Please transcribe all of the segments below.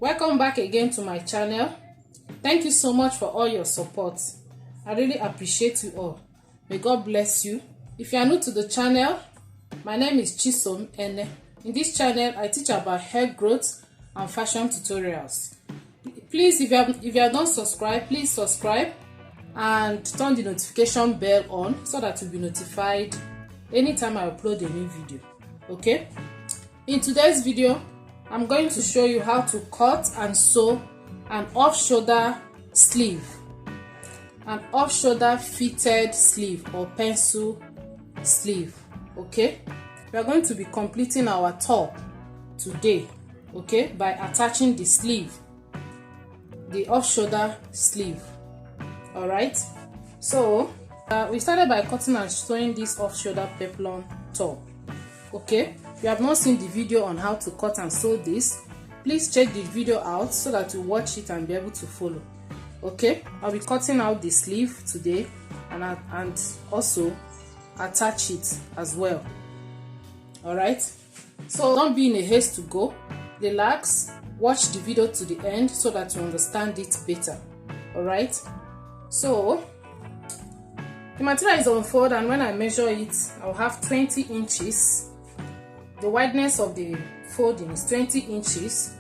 Welcome back again to my channel. Thank you so much for all your support. I really appreciate you all. May God bless you. If you are new to the channel, my name is Chisom Ene. In this channel, I teach about hair growth and fashion tutorials. Please, if you have not subscribed, please subscribe and turn the notification bell on so that you'll be notified anytime I upload a new video. Okay? In today's video, I'm going to show you how to cut and sew an off-shoulder sleeve, an off-shoulder fitted sleeve or pencil sleeve. Okay, we are going to be completing our top today, okay, by attaching the sleeve, the off-shoulder sleeve. All right, so we started by cutting and sewing this off-shoulder peplum top. Okay, if you have not seen the video on how to cut and sew this, please check the video out so that you watch it and be able to follow. Okay, I'll be cutting out the sleeve today and also attach it as well. All right, so don't be in a haste to go. Relax, watch the video to the end so that you understand it better. All right, so the material is unfolded, and when I measure it, I'll have 20 inches. The wideness of the folding is 20 inches,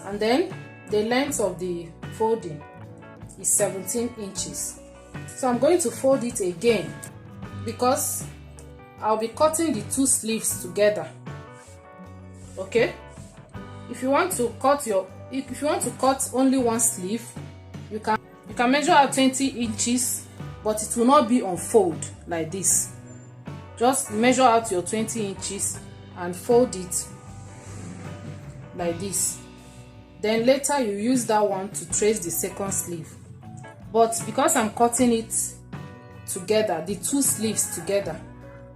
and then the length of the folding is 17 inches. So I'm going to fold it again because I'll be cutting the two sleeves together. Okay, if you want to cut only one sleeve, you can measure out 20 inches, but it will not be on fold like this. Just measure out your 20 inches and fold it like this. Then later you use that one to trace the second sleeve. But because I'm cutting it together, the two sleeves together,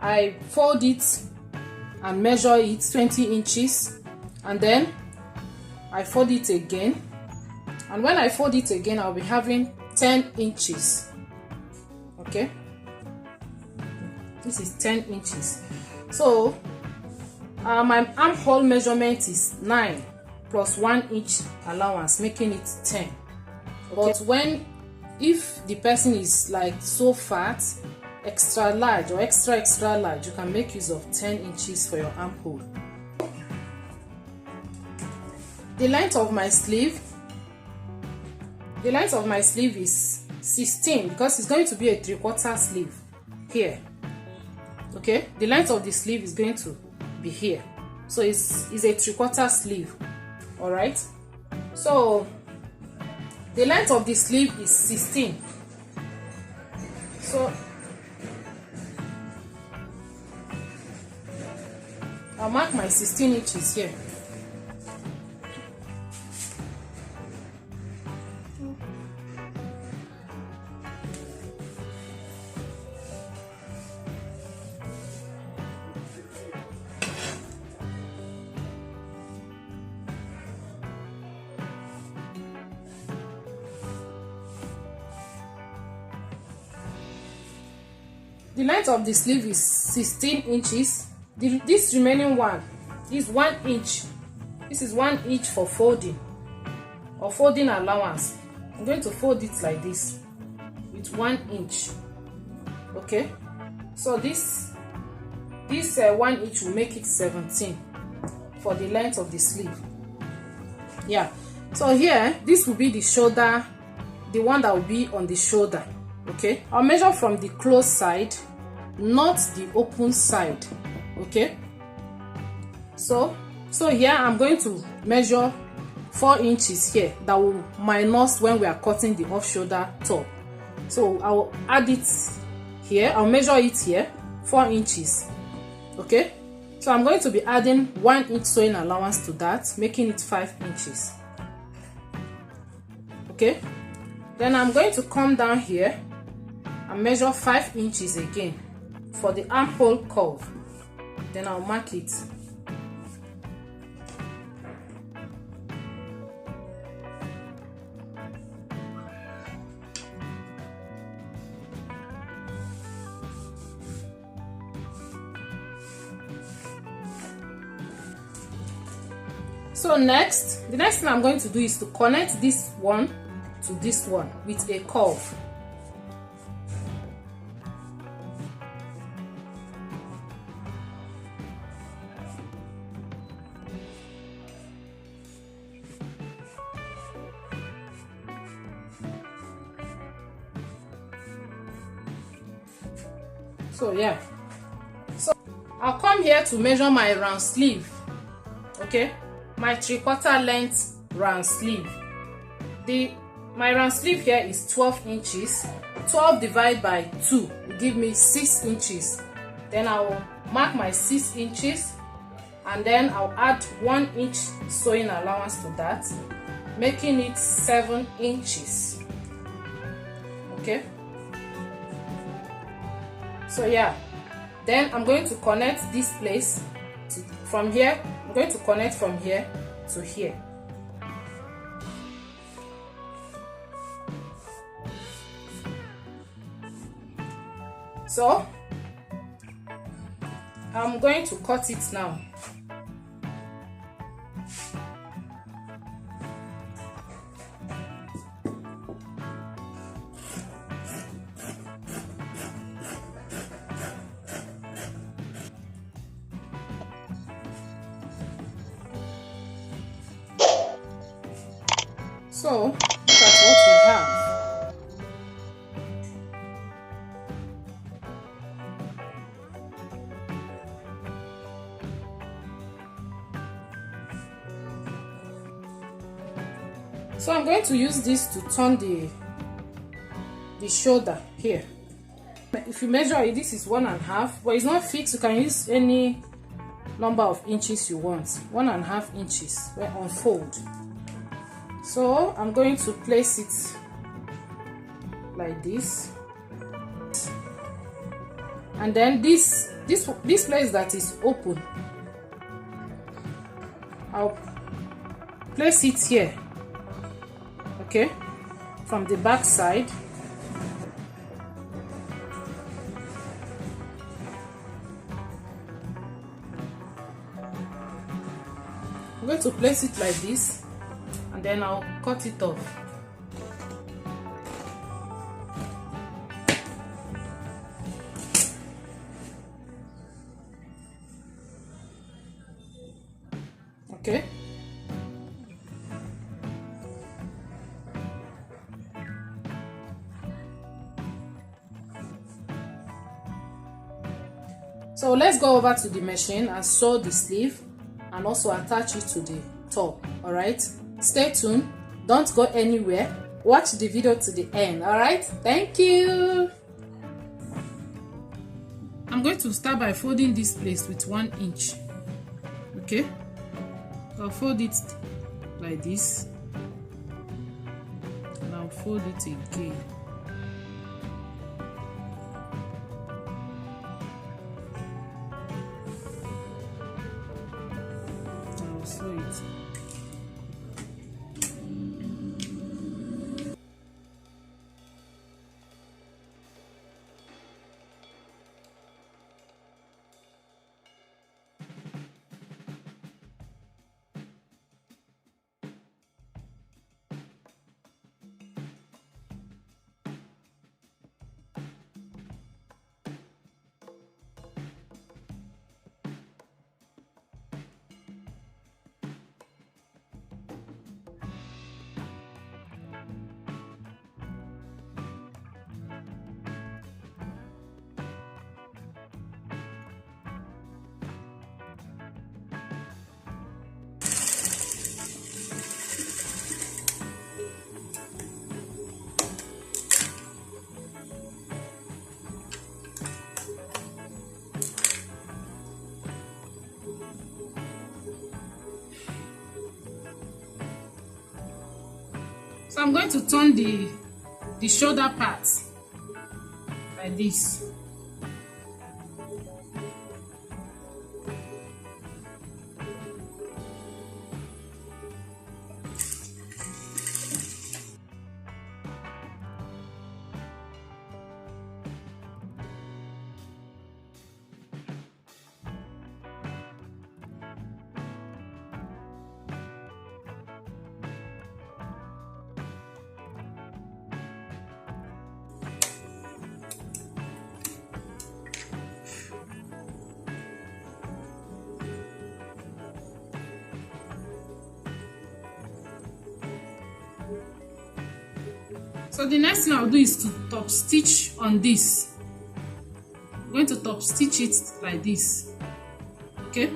I fold it and measure it 20 inches, and then I fold it again. And when I fold it again, I'll be having 10 inches. Okay, this is 10 inches. So my armhole measurement is 9 plus 1 inch allowance, making it 10. Okay. But if the person is like so fat, extra large or extra large, you can make use of 10 inches for your armhole. The length of my sleeve is 16 because it's going to be a 3/4 sleeve here. Okay, the length of the sleeve is going to be here, so it's a 3/4 sleeve. All right, so the length of the sleeve is 16. So I'll mark my 16 inches here. The length of the sleeve is 16 inches. This remaining one is 1 inch. This is 1 inch for folding or folding allowance. I'm going to fold it like this with 1 inch. Okay, so this 1 inch will make it 17 for the length of the sleeve. Yeah, so here this will be the shoulder, the one that will be on the shoulder. Okay, I'll measure from the closed side, not the open side. Okay, so here I'm going to measure 4 inches here. That will minus when we are cutting the off shoulder top. So I'll add it here. I'll measure it here, 4 inches. Okay, so I'm going to be adding 1 inch sewing allowance to that, making it 5 inches. Okay, then I'm going to come down here and measure 5 inches again for the armhole curve. Then I'll mark it. So the next thing I'm going to do is to connect this one to this one with a curve. So yeah, so I'll come here to measure my round sleeve. Okay, my 3/4 length round sleeve. My round sleeve here is 12 inches. 12 divided by 2 will give me 6 inches. Then I will mark my 6 inches, and then I'll add 1 inch sewing allowance to that, making it 7 inches. Okay, so yeah, then I'm going to connect this place from here. I'm going to connect from here to here. So I'm going to cut it now. So look at what we have. So I'm going to use this to turn the shoulder here. If you measure it, this is 1.5, but it's not fixed. You can use any number of inches you want. 1.5 inches. We'll unfold. So I'm going to place it like this, and then this place that is open, I'll place it here. Okay, from the back side. I'm going to place it like this, and then I'll cut it off. Okay. So let's go over to the machine and sew the sleeve and also attach it to the top. All right, stay tuned, don't go anywhere, watch the video to the end. All right, thank you. I'm going to start by folding this place with 1 inch. Okay, I'll fold it like this, and I'll fold it again. Sew it. So I'm going to turn the shoulder part like this. So the next thing I'll do is to top stitch on this. I'm going to top stitch it like this. Okay.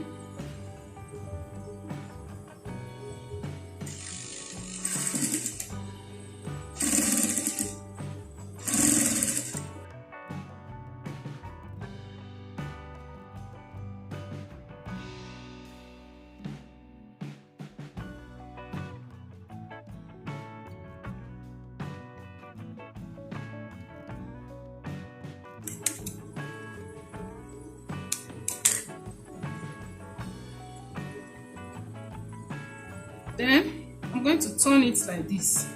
Then I'm going to turn it like this.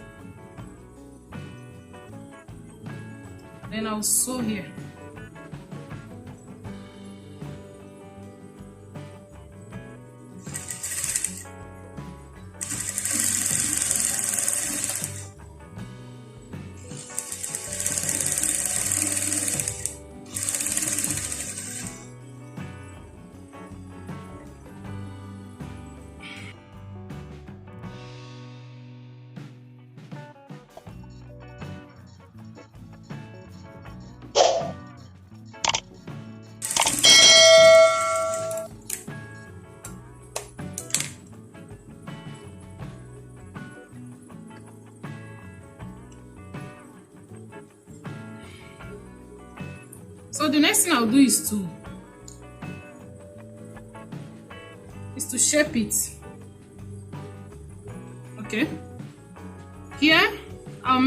Then I'll sew here. So the next thing I'll do is to shape it. Okay. Here I'm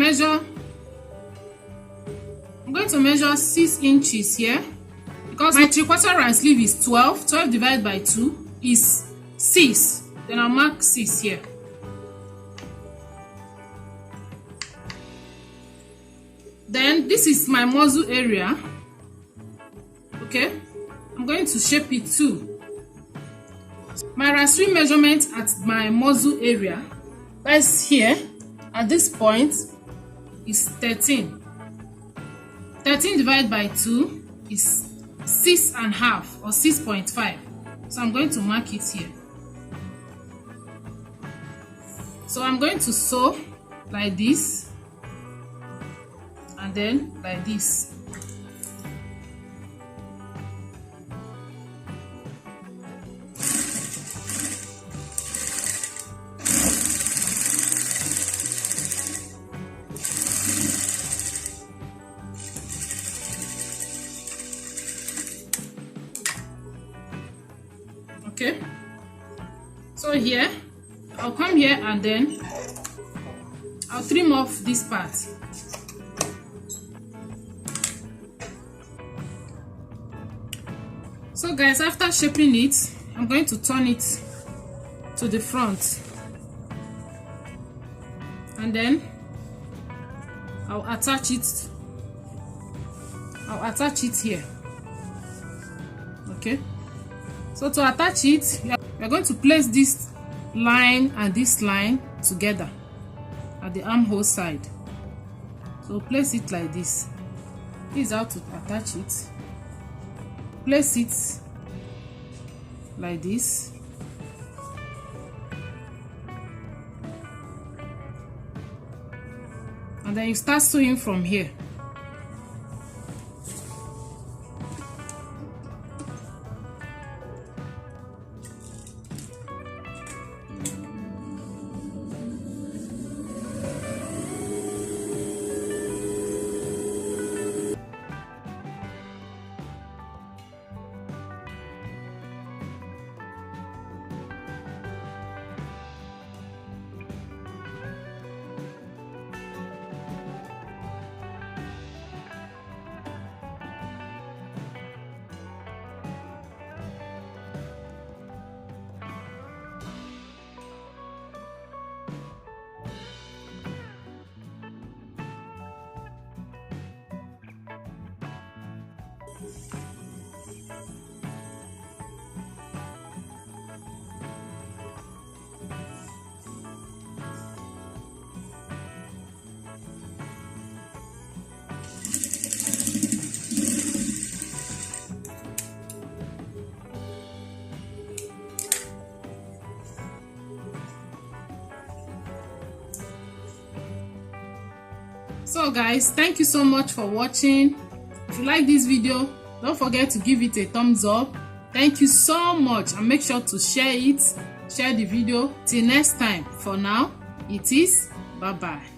going to measure 6 inches here because my 3/4 round sleeve is 12. 12 divided by 2 is 6. Then I'll mark 6 here. Then this is my muzzle area. Okay, I'm going to shape it too. My raspberry measurement at my muzzle area, that's here at this point, is 13. 13 divided by 2 is 6.5 or 6.5. So I'm going to mark it here. So I'm going to sew like this and then like this. Okay, so here I'll come here and then I'll trim off this part. So guys, after shaping it, I'm going to turn it to the front and then I'll attach it here. Okay, so to attach it, we are going to place this line and this line together at the armhole side. So place it like this. This is how to attach it. Place it like this. And then you start sewing from here. So guys, thank you so much for watching. If you like this video, don't forget to give it a thumbs up. Thank you so much, and make sure to share the video. Till next time, for now, it is bye bye.